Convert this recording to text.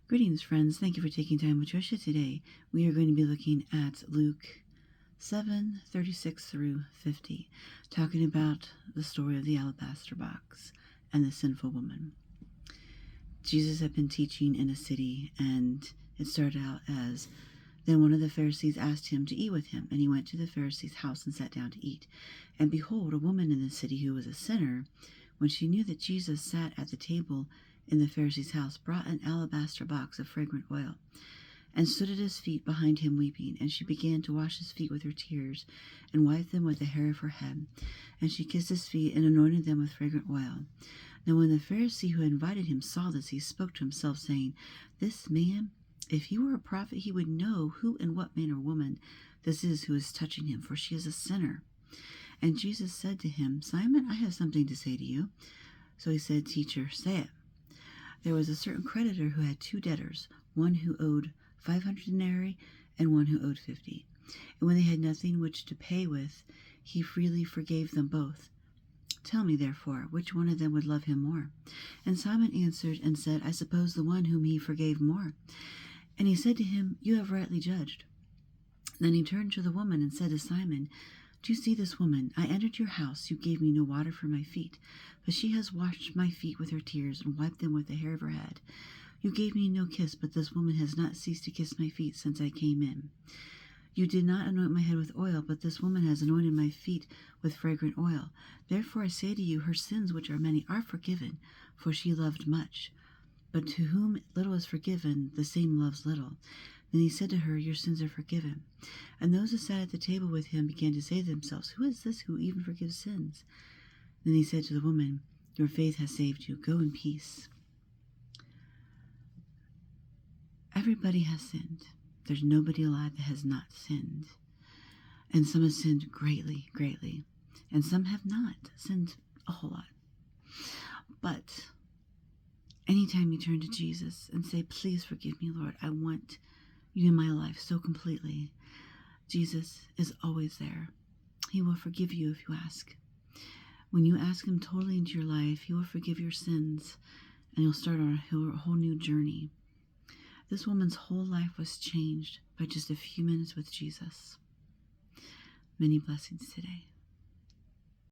Greetings, friends. Thank you for taking time with Trisha today. We are going to be looking at Luke 7:36 through 50, talking about the story of the alabaster box and the sinful woman. Jesus had been teaching in a city, and it started out as, then one of the Pharisees asked him to eat with him, and he went to the Pharisee's house and sat down to eat. And behold, a woman in the city who was a sinner, when she knew that Jesus sat at the table in the Pharisee's house, brought an alabaster box of fragrant oil, and stood at his feet behind him weeping. And she began to wash his feet with her tears, and wiped them with the hair of her head. And she kissed his feet, and anointed them with fragrant oil. Now when the Pharisee who had invited him saw this, he spoke to himself, saying, This man, if he were a prophet, he would know who and what man or woman this is who is touching him, for she is a sinner. And Jesus said to him, Simon, I have something to say to you. So he said, Teacher, say it. There was a certain creditor who had two debtors, one who owed 500 denarii and one who owed 50. And when they had nothing which to pay with, he freely forgave them both. Tell me, therefore, which one of them would love him more? And Simon answered and said, I suppose the one whom he forgave more. And he said to him, You have rightly judged. Then he turned to the woman and said to Simon, Do you see this woman? I entered your house. You gave me no water for my feet, but she has washed my feet with her tears and wiped them with the hair of her head. You gave me no kiss, but this woman has not ceased to kiss my feet since I came in. You did not anoint my head with oil, but this woman has anointed my feet with fragrant oil. Therefore I say to you, her sins, which are many, are forgiven, for she loved much. But to whom little is forgiven, the same loves little. Then he said to her, Your sins are forgiven. And those who sat at the table with him began to say to themselves, Who is this who even forgives sins? Then he said to the woman, Your faith has saved you. Go in peace. Everybody has sinned. There's nobody alive that has not sinned. And some have sinned greatly, greatly. And some have not sinned a whole lot. But anytime you turn to Jesus and say, Please forgive me, Lord, I want you in my life so completely, Jesus is always there. He will forgive you if you ask. When you ask him totally into your life, he will forgive your sins, and you'll start on a whole new journey. This woman's whole life was changed by just a few minutes with Jesus. Many blessings today.